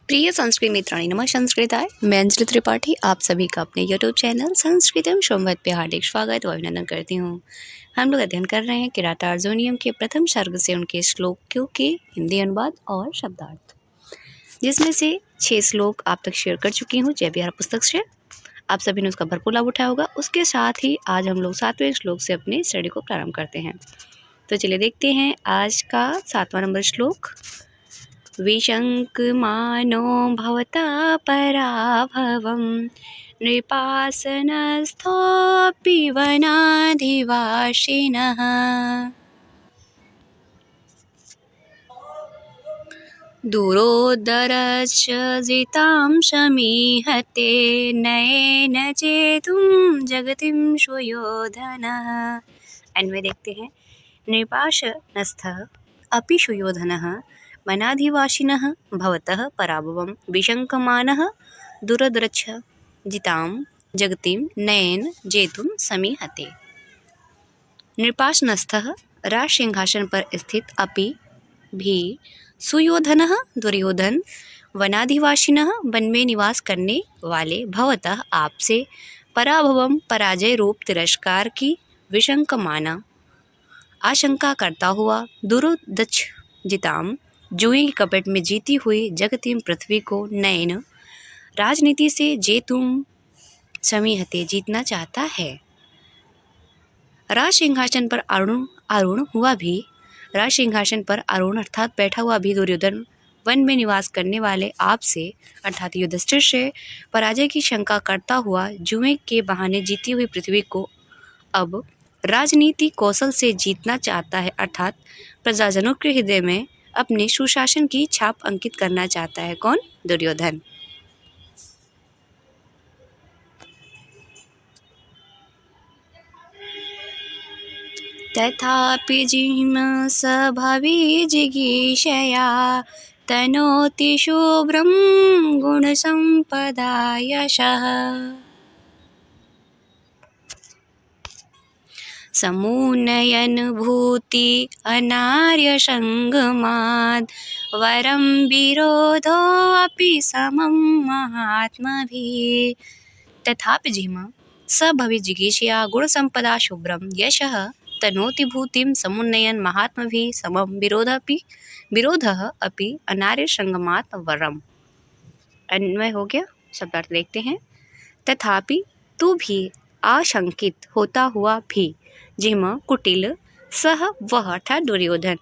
प्रिय संस्कृत मित्राणि नमः संस्कृताय। मैं अंजलि त्रिपाठी आप सभी का अपने यूट्यूब चैनल संस्कृतम संवाद पे हार्दिक स्वागत व अभिनंदन करती हूँ। हम लोग अध्ययन कर रहे हैं किराता अर्जुनियम के प्रथम सर्ग से उनके श्लोकों के हिंदी अनुवाद और शब्दार्थ, जिसमें से 6 श्लोक आप तक शेयर कर चुकी हूँ। जय बिहार पुस्तक से आप सभी ने उसका भरपूर लाभ उठाया होगा। उसके साथ ही आज हम लोग 7वें श्लोक से अपनी स्टडी को प्रारंभ करते हैं। तो चलिए देखते हैं आज का 7वां नंबर श्लोक। विशङ्कमानो भवता पराभवं नृपासनस्थोऽपि वनाधिवासिनः दूरोदरश्च जितां शमीहते नयेन चेतुं जगतिं सुयोधनः। अन्वय देखते हैं। नृपाशनस्थः अपि सुयोधनः वनाधिवासिनः भवतः पराभवं विशङ्कमानः दूरदृच्छ जितां जगतिं नयेन जेतुं समीहते। नृपाशनस्थः राजसिंहासन पर स्थित अपि भी सुयोधनः दुर्योधन वनाधिवासिनः वन में निवास करने वाले भवतः आपसे पराभवम पराजय रूप तिरस्कार की विशंकमाना आशंका करता हुआ दुरोदच्छ जिताम जुए की कपट में जीती हुई जगतिम पृथ्वी को नयन राजनीति से जेतुम समीहते जीतना चाहता है। राज सिंहासन पर आरूढ़ हुआ भी राज सिंहासन पर आरूढ़ अर्थात बैठा हुआ भी दुर्योधन वन में निवास करने वाले आपसे अर्थात युधिष्ठिर से पराजय की शंका करता हुआ जुए के बहाने जीती हुई पृथ्वी को अब राजनीति कौशल से जीतना चाहता है अर्थात प्रजाजनों के हृदय में अपने सुशासन की छाप अंकित करना चाहता है। कौन? दुर्योधन। तथापि जिह्मसभावि जिगीषया तनोति शुभ्रं गुणसम्पदा यशः समुन्नयन भूति अनार्यसंगमाद् वरं विरोधोऽपि समं महात्मभिः। तथापि जिह्म सभवि जिगीषया गुणसम्पदा शुभ्रं यशः तनोति भूतिं समुन्नयन महात्मभिः समं विरोधः अपि अनार्यसंगमात् वरम। अन्वय हो गया। शब्दार्थ देखते हैं। तथापि तू भी आशंकित होता हुआ भी जिह्म कुटिल सह वह अर्थात दुर्योधन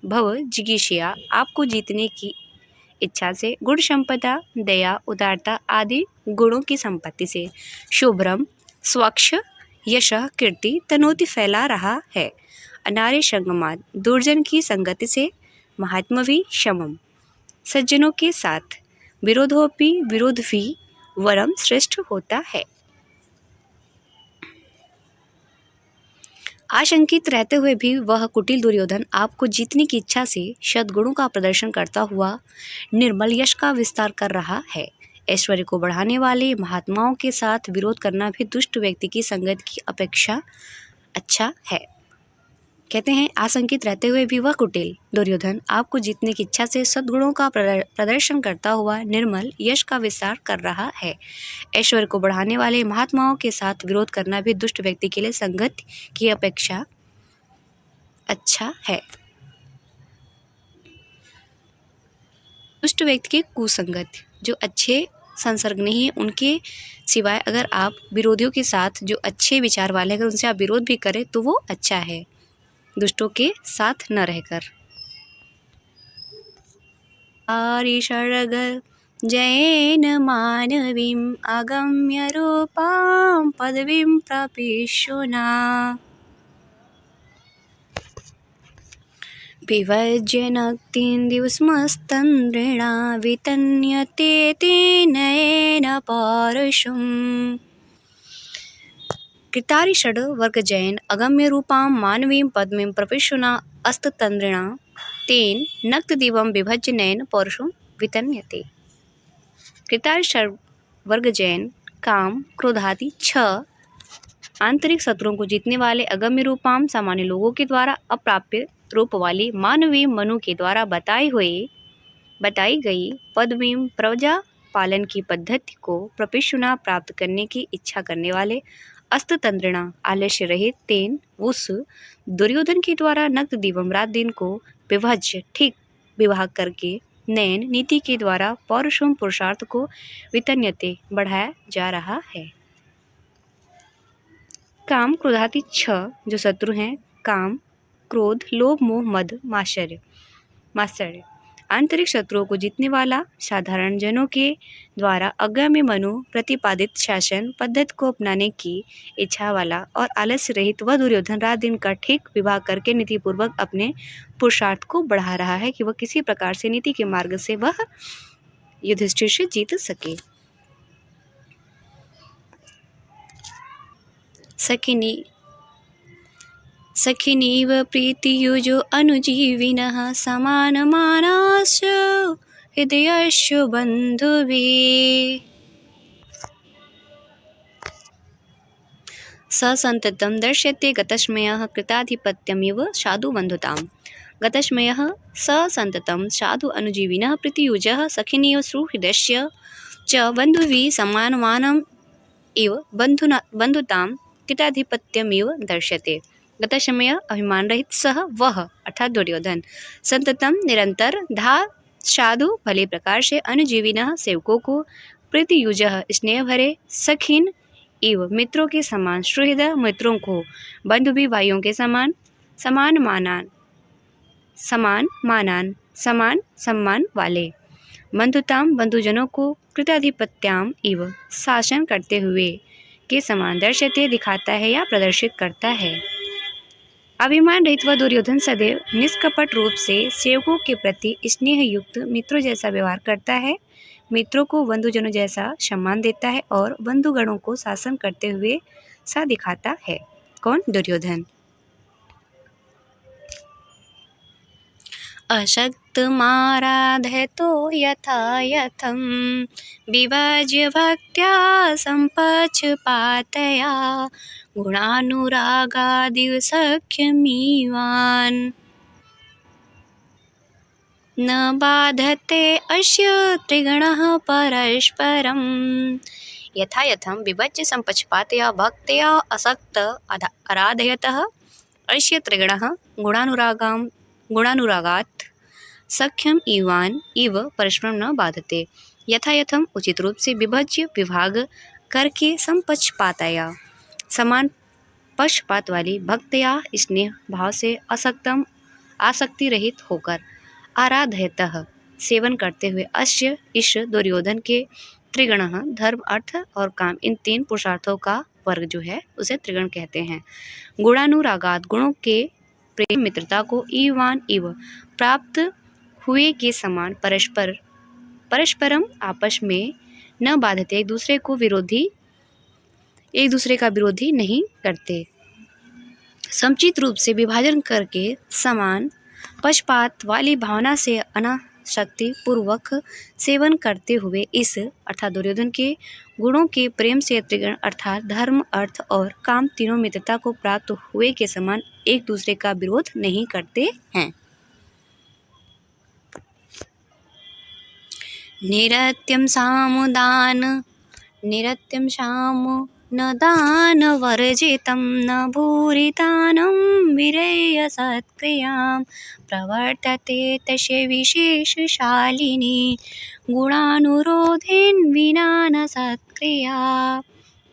भव जिगीषया आपको जीतने की इच्छा से गुण संपदा दया उदारता आदि गुणों की संपत्ति से शुभ्रम स्वच्छ यश कीर्ति तनोति फैला रहा है अनार्य संगमाद दुर्जन की संगति से महात्मवी शमम सज्जनों के साथ विरोधोपि विरोध भी वरम श्रेष्ठ होता है। आशंकित रहते हुए भी वह कुटिल दुर्योधन आपको जीतने की इच्छा से सद्गुणों का प्रदर्शन करता हुआ निर्मल यश का विस्तार कर रहा है। ऐश्वर्य को बढ़ाने वाले महात्माओं के साथ विरोध करना भी दुष्ट व्यक्ति की संगत की अपेक्षा अच्छा है। कहते हैं आशंकित रहते हुए भी वह कुटिल दुर्योधन आपको जीतने की इच्छा से सद्गुणों का प्रदर्शन करता हुआ निर्मल यश का विस्तार कर रहा है। ऐश्वर्य को बढ़ाने वाले महात्माओं के साथ विरोध करना भी दुष्ट व्यक्ति के लिए संगत की अपेक्षा अच्छा है। दुष्ट व्यक्ति की कुसंगत जो अच्छे संसर्ग नहीं है उनके सिवाय अगर आप विरोधियों के साथ जो अच्छे विचार वाले अगर उनसे आप विरोध भी करें तो वो अच्छा है, दुष्टों के साथ न रहकर। आरिषर्ग जयेन मानवीं अगम्य रूपां पदवीं प्रपिशुना विभज्य नक्तिं दिवसमस्तन्द्रिणा वितन्यते तेनयेन पौरुषम्। कृतारि षड् वर्ग जैन अगम्य रूपां मानवीं पद्मीं प्रपिशुना अस्ततन्द्रिणा तेन नक्त दिवं विभज्य नयन पौरुषं वितन्यते। कृतारि षड् वर्ग जैन काम क्रोधादि 6 आंतरिक शत्रुओं को जीतने वाले अगम्य रूपाम सामान्य लोगों के द्वारा अप्राप्य रूप वाली मानवीय मनु के द्वारा बताई हुई बताई गई पदवीम प्रजा पालन की पद्धति को प्रपिशुना प्राप्त करने की इच्छा करने वाले अस्ततंत्रिणा आलस्य रहित तेन उस दुर्योधन के द्वारा नक्त दिवम रात दिन को विभाज्य ठीक विभाग करके नयन नीति के द्वारा पौरुषम पुरुषार्थ को वितन्यते बढ़ाया जा रहा है। काम क्रोधादि छह जो शत्रु हैं, काम क्रोध लोभ मोह मद मात्सर्य आंतरिक शत्रुओं को जीतने वाला साधारण जनों के द्वारा आगामी मनु प्रतिपादित शासन पद्धति को अपनाने की इच्छा वाला और आलस्य रहित वह दुर्योधन रात दिन का ठीक विभाग करके नीतिपूर्वक अपने पुरुषार्थ को बढ़ा रहा है कि वह किसी प्रकार से नीति के मार्ग से वह युधिष्ठिर से जीत सके। सखिनीव प्रीतियुजो अनुजीविनः समानमानाश्च हृदयस्य बन्धुभिः स सन्ततं दर्श्यते गतस्मयः कृताधिपत्यमिव साधुबन्धुताम्। गतस्मयः स सन्ततं साधु अनुजीविनः प्रीतियुजः सखिनीव सुहृदस्य च बन्धुभिः समानमानम् इव बन्धुतां कृताधिपत्यमिव दर्श्यते। गतसमय अभिमान रहित सह वह अर्थात दुर्योधन संततम निरंतर धा साधु भले प्रकार से अनुजीविनः सेवकों को प्रीतियुजः स्नेह भरे सखीन इव मित्रों के समान सुहृद मित्रों को बंधु भी भाइयों के समान समान सम्मान वाले बंधुताम बंधुजनों को कृताधिपत्याम इव शासन करते हुए के समान दर्शते दिखाता है या प्रदर्शित करता है। अभिमान रहित व दुर्योधन सदैव निष्कपट रूप से सेवकों के प्रति स्नेह युक्त मित्रों जैसा व्यवहार करता है, मित्रों को बंधुजनों जैसा सम्मान देता है और बंधुगणों को शासन करते हुए सा दिखाता है। कौन? दुर्योधन। अशक्तमाराधयतो यथा यथं विभाज्य भक्त्या सम्पक्षपातया गुणानुरागादिव सख्यमीवान् न बाधते अस्य त्रिगणः परस्परं यथा यथं विभज्य सम्पक्षपातया भक्त्या असक्त आराधयतः अस्य त्रिगणः गुणानुरागात् सख्यम इवान इव परस्परम न बाधते। यथा यथम उचित रूप से विभज्य विभाग करके संपक्षपातया समान पक्षपात वाली भक्तया स्नेह भाव से आसक्ति रहित होकर आराधयतः सेवन करते हुए अश्य इस दुर्योधन के त्रिगणः धर्म अर्थ और काम इन तीन पुरुषार्थों का वर्ग जो है उसे त्रिगण कहते हैं। गुणानुरागात गुणों के प्रेम मित्रता को इवान इव प्राप्त हुए के समान परस्परम आपस में न बाधते एक दूसरे का विरोधी नहीं करते। समुचित रूप से विभाजन करके समान पक्षपात वाली भावना से अनासक्ति पूर्वक सेवन करते हुए इस अर्थात दुर्योधन के गुणों के प्रेम से त्रिगण अर्थात धर्म अर्थ और काम तीनों मित्रता को प्राप्त हुए के समान एक दूसरे का विरोध नहीं करते हैं। निरत्यं साम न दान वर्जितं न भूरिदानं विरेय सत्क्रियां प्रवर्तते तस्य विशेषशालिनी गुणानुरोधेन विना न सत्क्रिया।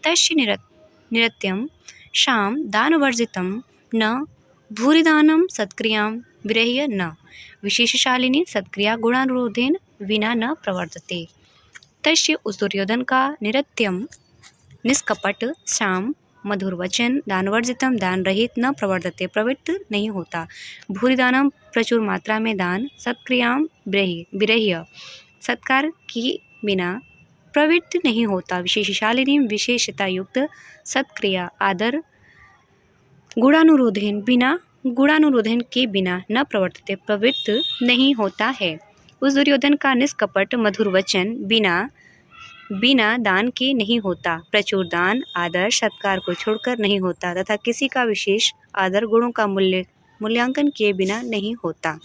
तस्य निरत्यं साम दानवर्जितं न भूरिदानं सत्क्रियां विरेय न विशेषशालिनी सत्क्रिया गुणानुरोधेन विना न प्रवर्तते। तस्य उस दुर्योधन का निरत्यम निष्कपट शाम मधुर वचन दानवर्जितम दान रहित न प्रवर्तते प्रवृत्त नहीं होता। भूरिदानम प्रचुर मात्रा में दान सत्क्रियाम विरह्य सत्कार की बिना प्रवृत्त नहीं होता। विशेषशालिनी विशेषता युक्त सत्क्रिया आदर गुणानुरोधन के बिना न प्रवर्तते प्रवृत्त नहीं होता है। उस दुर्योधन का निष्कपट मधुर वचन बिना दान के नहीं होता। प्रचुर दान आदर सत्कार को छोड़कर नहीं होता तथा किसी का विशेष आदर गुणों का मूल्यांकन किए बिना नहीं होता।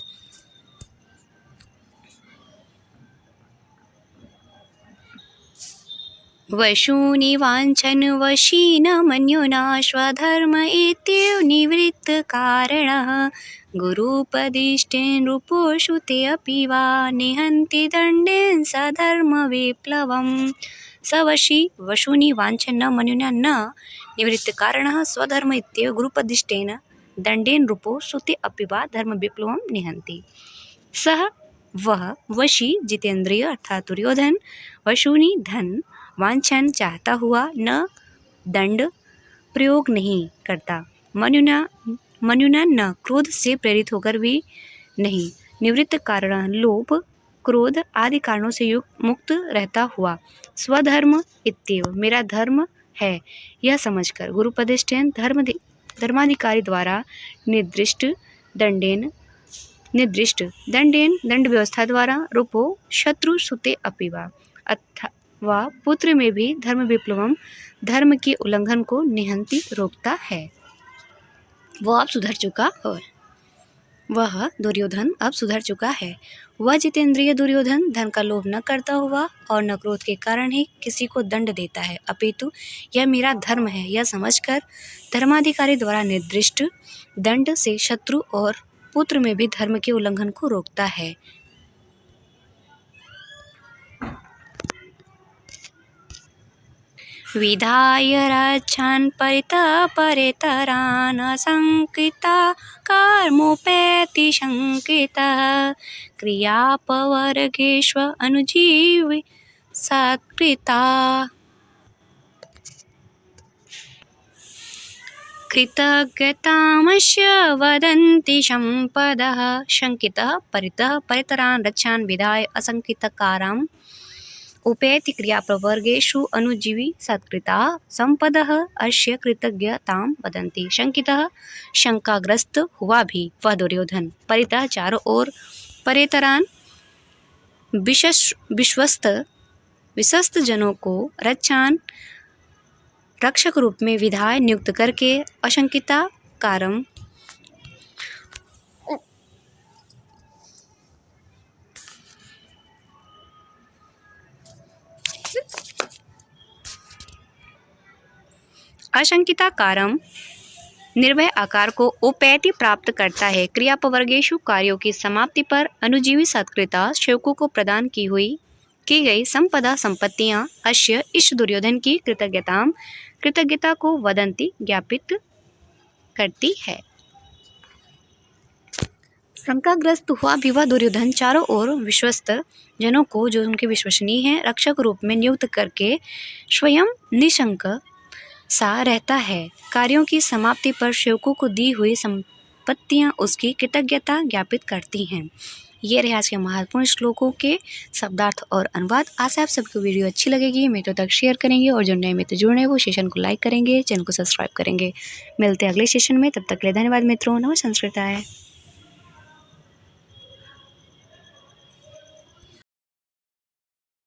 वशूनि वाञ्छन् वशी न मन्युना स्वधर्म इत्येव निवृत्तकारणः गुरूपदिष्टेन नृपोषु ते अपि वा निहन्ति दण्डेन सधर्मविप्लवम् स वशी वशूनि वाञ्छन् न मन्युना न निवृत्तकारणः स्वधर्म इत्येव गुरूपदिष्टेन दण्डेन नृपोषु ते अपि वा धर्मविप्लवं निहन्ति। सह वह वशी जितेंद्रिय अर्थात दुर्योधन वशुनी धन वांछन चाहता हुआ न दंड प्रयोग नहीं करता मनुना न क्रोध से प्रेरित होकर भी नहीं निवृत्त कारण लोभ क्रोध आदि कारणों से युक्त मुक्त रहता हुआ स्वधर्म इत्येव मेरा धर्म है यह समझकर गुरुपदिष्टेन धर्माधिकारी द्वारा निर्दिष्ट दंडेन दंड व्यवस्था द्वारा रूपो शत्रु सुते अपिवा अथवा पुत्र में भी धर्म विप्लवम धर्म के उल्लंघन को निहंती रोकता है। वह अब सुधर चुका है। वह दुर्योधन अब सुधर चुका है। वह जितेंद्रिय दुर्योधन धन का लोभ न करता हुआ और न क्रोध के कारण ही किसी को दंड देता है, अपितु यह मेरा धर्म है यह समझकर धर्माधिकारी द्वारा निर्दिष्ट दंड से शत्रु और पुत्र में भी धर्म के उल्लंघन को रोकता है। विधाय रक्षान् परितः परेतरान् असंकृता कर्मोपेति शंकितः क्रियापवर्गेष्व अनुजीवि सत्कृता कृतज्ञतामस्य वदन्ति संपदः शंकितः परितः परितरान् रक्षान् विधाय असंकृतकाराम् उपेति क्रियाप्रवर्गेषु अनुजीवी सत्कृता संपदः अस्य कृतज्ञतां वदन्ति। शंकितः शंकाग्रस्त हुआ भी वह दुर्योधन परितः चारों ओर परेतरान विश्वस्त जनों को रक्षक रूप में विधाय नियुक्त करके अशंकिता कारम निर्भय आकार को उपैति प्राप्त करता है। क्रियापवर्गेषु कार्यों की समाप्ति पर अनुजीवी सत्कृता सेवकों को प्रदान की गई संपदा संपत्तियां अश्य इस दुर्योधन की कृतज्ञता को वदंती ज्ञापित करती है। शंकाग्रस्त हुआ भी वह दुर्योधन चारों ओर विश्वस्त जनों को जो उनके विश्वसनीय हैं रक्षक रूप में नियुक्त करके स्वयं निशंक सा रहता है। कार्यों की समाप्ति पर सेवकों को दी हुई संपत्तियां उसकी कृतज्ञता ज्ञापित करती हैं। ये रहे आज के महत्वपूर्ण श्लोकों के शब्दार्थ और अनुवाद। आशा आप सबको वीडियो अच्छी लगेगी, मित्रों तक शेयर करेंगे और जो नए मित्र जुड़े हैं वो सेशन को लाइक करेंगे, चैनल को सब्सक्राइब करेंगे। मिलते हैं अगले सेशन में, तब तक के लिए धन्यवाद मित्रों। नमः संस्कृताय।